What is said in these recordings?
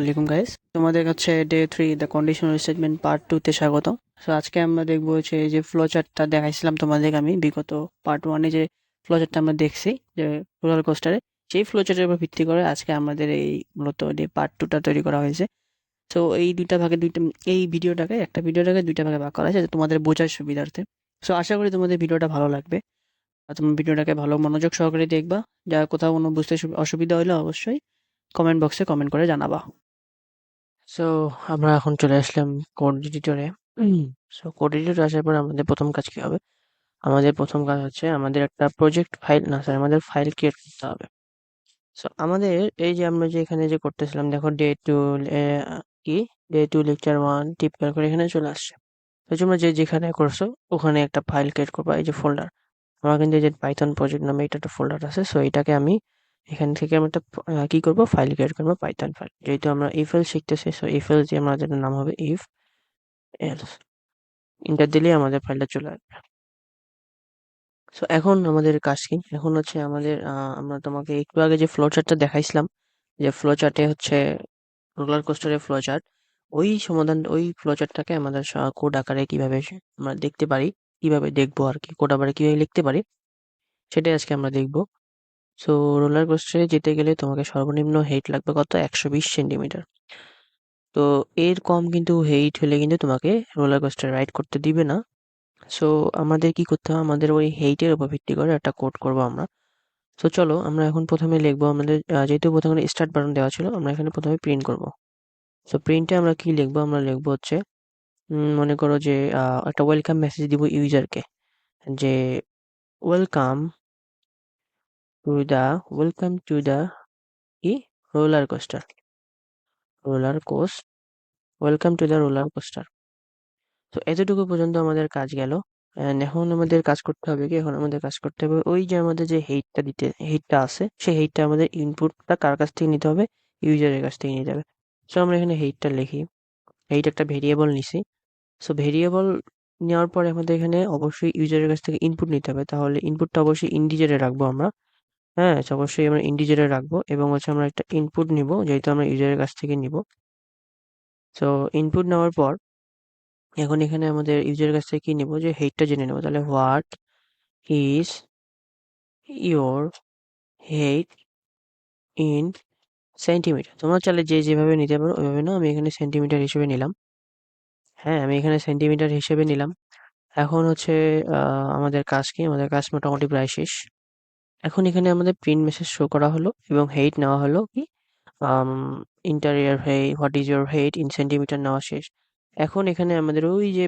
আলাইকুম গাইস, তোমাদের কাছে day 3 the conditional statement part 2 তে স্বাগত। সো আজকে আমরা দেখবো হচ্ছে এই যে ফ্লো চার্টটা দেখাইছিলাম তোমাদের আমি বিগত পার্ট 1 যে ফ্লো চার্টটা আমরা দেখছি যে রোলার কোস্টারে, সেই ফ্লো চার্টের উপর ভিত্তি করে আজকে আমাদের এই মূলত যে পার্ট 2টা তৈরি করা হয়েছে। সো এই এই ভিডিওটাকে দুইটা ভাগে ভাগ করা হয়েছে যাতে তোমাদের বোঝার সুবিধার্থে। সো আশা করি তোমাদের ভিডিওটা ভালো লাগবে আর তুমি ভিডিওটাকে ভালো মনোযোগ সহকারে দেখবা। যা কোথাও কোনো বুঝতে অসুবিধা হলে অবশ্যই কমেন্ট বক্সে কমেন্ট করে জানাবা। সো আমরা এখন চলে আসলাম কোড এডিটরে। সো কোড এডিটরে আসার পর আমাদের প্রথম কাজ কি হবে? আমাদের প্রথম কাজ হচ্ছে আমাদের একটা প্রজেক্ট ফাইল না স্যার আমাদের ফাইল ক্রিয়েট করতে হবে। সো আমাদের এই যে আমরা যে এখানে যে করতেছিলাম দেখো ডে 2 কি ডে 2 লেকচার 1 টিপ করে এখানে চলে আসছে। তো তোমরা যে যেখানে করছো ওখানে একটা ফাইল ক্রিয়েট করবা, এই যে ফোল্ডার। আমার কিন্তু এই যে পাইথন প্রজেক্ট নামে এটা একটা ফোল্ডার আছে। সো এটাকে আমি এখান থেকে আমি একটা কি করব, ফাইল ক্রিয়েট করবো, পাইথন ফাইল। যেহেতু আমরা ইফ এলস শিখতেছি, সো ইফ এলস দিয়ে আমাদের নাম হবে ইফ এলস। ইন্টার দিলেই আমাদের ফাইলটা চলে আসবে। সো এখন আমাদের কাজ কি? এখন হচ্ছে আমাদের আমরা তোমাকে একটু আগে যে ফ্লো চার্টটা দেখাইছিলাম, যে ফ্লো চার্টে হচ্ছে রোলার কোস্টারের ফ্লো চার্ট, ওই ফ্লো চার্টটাকে আমাদের কোড আকারে কিভাবে আমরা দেখতে পারি, কিভাবে দেখবো আর কি, কোড আকারে কিভাবে লিখতে পারি, সেটাই আজকে আমরা দেখবো। সো রোলার কোস্টারে যেতে গেলে তোমাকে সর্বনিম্ন হেইট লাগবে কত? 120 সেন্টিমিটার। তো এর কম কিন্তু হেইট হলে কিন্তু তোমাকে রোলার কোস্টার রাইড করতে দিবে না। সো আমাদের কি করতে হবে? আমাদের ওই হেইটের উপর ভিত্তি করে একটা কোড করব আমরা। তো চলো আমরা এখন প্রথমে লিখবো আমাদের যেহেতু প্রথমে স্টার্ট বাটন দেওয়া ছিল, আমরা এখানে প্রথমে প্রিন্ট করব। সো প্রিন্টে আমরা কি লিখবো? আমরা লিখবো হচ্ছে মনে করো যে একটা ওয়েলকাম মেসেজ দিব ইউজারকে, যে ওয়েলকাম টু দ্য কি roller coaster, roller coast welcome to the roller coaster. তো এতটুকু পর্যন্ত আমাদের কাজ গেল। এখন আমাদের কাজ করতে হবে কি? এখন আমাদের কাজ করতে হবে ওই যে আমাদের যে হেইটটা আছে, সেই হেইটটা আমাদের ইনপুটটা কার কাছ থেকে নিতে হবে? ইউজারের কাছ থেকে নিতে হবে। সো আমরা এখানে হেইটটা লিখি। হেইট একটা ভেরিয়েবল নিছি। সো ভেরিয়েবল নেওয়ার পরে আমাদের এখানে অবশ্যই ইউজারের কাছ থেকে ইনপুট নিতে হবে। তাহলে ইনপুটটা অবশ্যই ইন্টিজারে রাখবো আমরা। হ্যাঁ, অবশ্যই আমরা ইন্টিজারে রাখবো এবং হচ্ছে আমরা একটা ইনপুট নিব, যেহেতু আমরা ইউজারের কাছ থেকে নিব। সো ইনপুট নেওয়ার পর এখন এখানে আমাদের ইউজারের কাছ থেকে কি নিব? যে হেইটটা জেনে নেব। তাহলে what is your hate in centimetre. তোমরা চাইলে যে যেভাবে নিতে পারো ওইভাবে নাও, আমি এখানে সেন্টিমিটার হিসেবে নিলাম। হ্যাঁ, আমি এখানে সেন্টিমিটার হিসেবে নিলাম। এখন হচ্ছে আমাদের কাজ কি? আমাদের কাজ মোটামুটি প্রায় শেষ। এখন এখানে আমাদের প্রিন্ট মেসেজ শো করা হলো এবং হেইট নেওয়া হলো কি interior what is your height in centimetre নেওয়া শেষ। এখন এখানে আমাদের ওই যে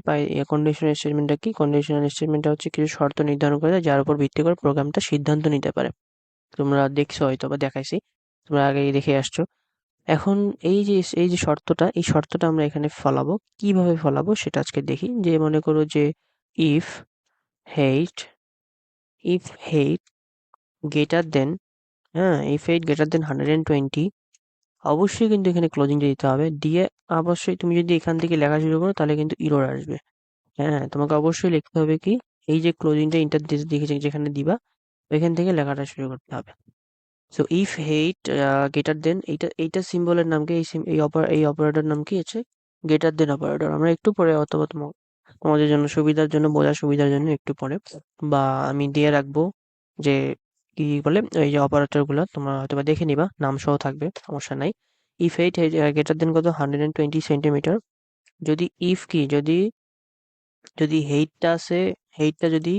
কন্ডিশনাল স্টেটমেন্টটা কি? কন্ডিশনাল স্টেটমেন্টটা হচ্ছে কিছু শর্ত নির্ধারণ করে দেয়, যার উপর ভিত্তি করে প্রোগ্রামটা সিদ্ধান্ত নিতে পারে। তোমরা দেখছো হয়তো বা দেখাইছি, তোমরা আগেই দেখে আসছো। এখন এই যে শর্তটা, এই শর্তটা আমরা এখানে ফলাবো। কিভাবে ফলাবো সেটা আজকে দেখি। যে মনে করো যে if hate if hate greater than, হ্যাঁ, ইফ হেইট গ্রেটার দেন 120, অবশ্যই কিন্তু এখানে ক্লোজিংটা দিতে হবে। দিয়ে অবশ্যই তুমি যদি এখান থেকে লেখা শুরু করো তাহলে কিন্তু ইরর আসবে। হ্যাঁ, তোমাকে অবশ্যই লিখতে হবে কি? এই যে ক্লোজিংটা ইন্টার দিকে যেখানে দিবা ওইখান থেকে লেখাটা শুরু করতে হবে। So if hate greater than, এইটা সিম্বলের নাম কি? এই অপারেটর নাম কি হচ্ছে গ্রেটার দেন অপারেটর। আমরা একটু পরে অথবা তোমাদের জন্য সুবিধার জন্য, বোঝার সুবিধার জন্য একটু পরে বা আমি দিয়ে রাখবো যে কি বলে এই যে অপারেটর গুলো তোমরা হয়তো বা দেখে নিবা, নাম সহ থাকবে, সমস্যা নাই। ইফ হেইট গ্রেটার দেন কত? 120 সেন্টিমিটার। যদি ইফ কি যদি যদি হেইটটা যদি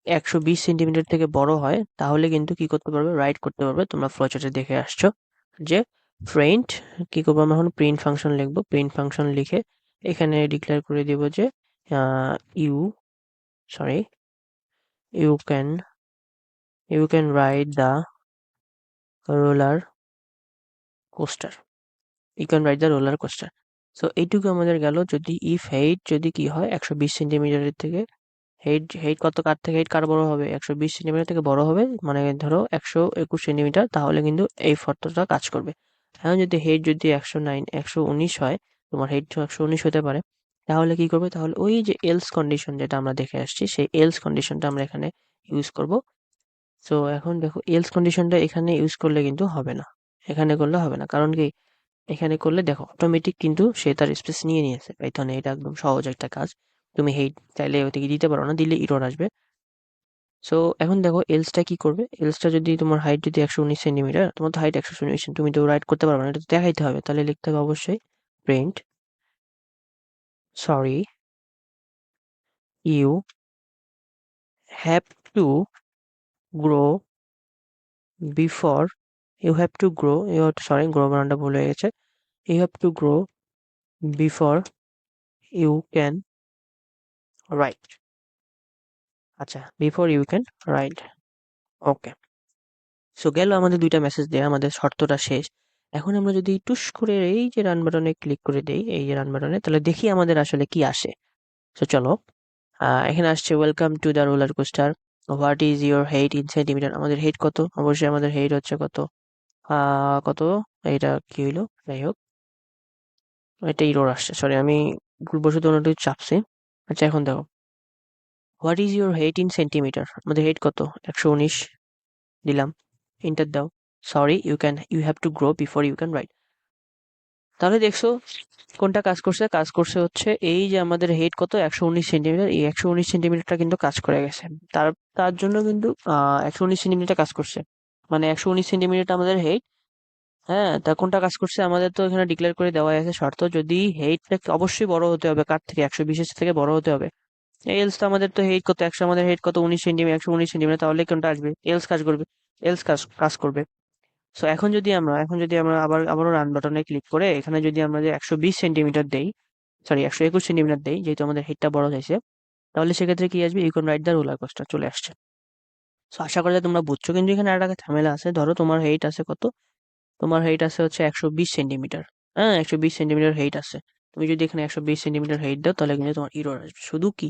120 সেন্টিমিটার থেকে বড় হয়, তাহলে কিন্তু কি করতে পারবে? রাইট করতে পারবে। তোমরা ফ্লোচার্টে দেখে আসছো যে প্রিন্ট কি করবো? আমরা এখন প্রিন্ট ফাংশন লিখবো। প্রিন্ট ফাংশন লিখে এখানে ডিক্লেয়ার করে দিব যে you sorry you can you can ride the roller coaster you can ride the roller coaster. So এইটুকু আমাদের গেল। যদি ইফ হেইট যদি কি হয় 120 সেন্টিমিটারের থেকে, হেইট হেইট কত কার থেকে হেইট কার বড় হবে? 120 সেন্টিমিটার থেকে বড় হবে, মানে ধরো 121 সেন্টিমিটার, তাহলে কিন্তু এই শর্তটা কাজ করবে। এখন যদি হেইট যদি 119 হয়, তোমার হেইট 119 হতে পারে, তাহলে কি করবে? তাহলে ওই যে এলস কন্ডিশন যেটা আমরা দেখে আসছি, সেই এলস কন্ডিশনটা আমরা এখানে ইউজ করব। সো এখন দেখো এলস কন্ডিশনটা এখানে ইউজ করলে কিন্তু হবে না, এখানে করলে হবে না। কারণ কি? এখানে করলে দেখো অটোমেটিক কিন্তু সে তার স্পেস নিয়ে নিয়েছে পাইথনে। এটা একদম সহজ একটা কাজ। তুমি হেইট চাইলে ওদিকে দিতে পারো না, দিলে ইরর আসবে। সো এখন দেখো এলসটা কি করবে। এলসটা যদি তোমার হাইট যদি 119 সেন্টিমিটার, তোমার তো হাইট 119, তুমি তো রাইট করতে পারবে না, এটা তো দেখাইতে হবে। তাহলে লিখতে হবে অবশ্যই print sorry you have to grow before you have to grow you sorry grow বানানটা ভুল হয়ে গেছে। You have to grow before you can write. আচ্ছা, before you can write. Okay. So গেল আমাদের দুইটা মেসেজ দেয়া, আমাদের শর্তটা শেষ। এখন আমরা যদি টুস করে এই যে রান বাটনে ক্লিক করে দেই, এই যে রান বাটনে, তাহলে দেখি আমাদের আসলে কি আসে। সো চলো, এখানে আসছে welcome to the roller coaster, what is your height in centimetre. আমাদের হেইট কত? অবশ্যই আমাদের হেইট হচ্ছে কত, কত, এটা কি হইলো, যাই হোক, এটা ইরোর আসছে, সরি আমি ভুলবশত ওটা চাপছি। আচ্ছা এখন দেখো, what is your height in centimetre, আমাদের হেইট কত, 119 দিলাম, এন্টার দাও। Sorry you have to grow before you can ride. তাহলে দেখছো কোনটা কাজ করছে? কাজ করছে হচ্ছে এই যে আমাদের হেড কত, 119 সেন্টিমিটার, এই 119 সেন্টিমিটারটা কিন্তু কাজ করে গেছে। তার তার জন্য কিন্তু 119 সেন্টিমিটার কাজ করছে, মানে 119 সেন্টিমিটার আমাদের হেড। হ্যাঁ, তা কোনটা কাজ করছে? আমাদের তো এখানে ডিক্লেয়ার করে দেওয়া আছে শর্ত, যদি হেডটা অবশ্যই বড় হতে হবে, কার থেকে, 120 থেকে বড় হতে হবে। এলস তো আমাদের তো হেড কত, আমাদের হেড কত, 19 সেন্টিমিটার, 119 সেন্টিমিটার, তাহলে কোনটা আসবে? এলস কাজ করবে, এলস কাজ কাজ করবে। সো এখন যদি আমরা আবারও রান বাটনে ক্লিক করে এখানে যদি আমরা যে 120 সেন্টিমিটার দেই, সরি 121 সেন্টিমিটার দেই, যেহেতু আমাদের হেডটা বড় হয়েছে, তাহলে সেক্ষেত্রে কি আসবে? You can right the roller coaster চলে আসছে। সো আশা করি যে তোমরা বুঝছো, কিন্তু এখানে আর একটা ঝামেলা আছে। ধরো তোমার হেইট আছে কত, তোমার হেইট আছে হচ্ছে 120 সেন্টিমিটার। হ্যাঁ, 120 সেন্টিমিটার হেইট আছে। তুমি যদি এখানে 120 সেন্টিমিটার হেইট দাও, তাহলে কিন্তু তোমার ইরর আসবে। শুধু কি,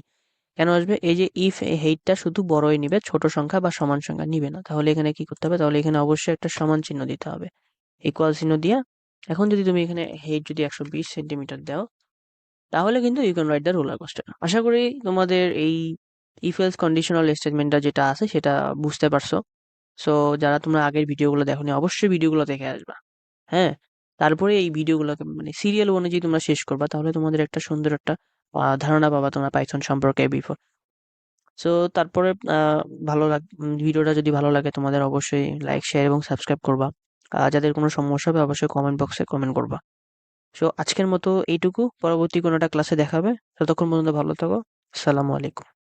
কেন আসবে? এই যে ইফ হেইটটা শুধু বড়ই নিবে, ছোট সংখ্যা বা সমান সংখ্যা নিবে না। তাহলে এখানে কি করতে হবে? তাহলে এখানে অবশ্যই একটা সমান চিহ্ন দিতে হবে, ইকুয়াল চিহ্ন দিয়া। এখন যদি তুমি এখানে হেইট যদি 120 সেন্টিমিটার দাও, তাহলে কিন্তু you can right the roller coaster. আশা করি তোমাদের এই ইফ এলস কন্ডিশনাল স্টেটমেন্টটা যেটা আছে সেটা বুঝতে পারছো। সো যারা তোমরা আগের ভিডিওগুলো দেখোনি, অবশ্যই ভিডিওগুলো দেখে আসবা। হ্যাঁ, তারপরে এই ভিডিওগুলোকে মানে সিরিয়াল অনুযায়ী তোমরা শেষ করবা, তাহলে তোমাদের একটা সুন্দর একটা ধারণা পাবা তোমরা পাইথন সম্পর্কে বিফোর। সো তারপরে ভিডিওটা যদি ভালো লাগে তোমাদের, অবশ্যই লাইক, শেয়ার এবং সাবস্ক্রাইব করবা। যাদের কোনো সমস্যা হবে অবশ্যই কমেন্ট বক্সে কমেন্ট করবা। সো আজকের মতো এইটুকু, পরবর্তী কোনো একটা ক্লাসে দেখাবে। ততক্ষণ পর্যন্ত ভালো থাকো। আসসালামু আলাইকুম।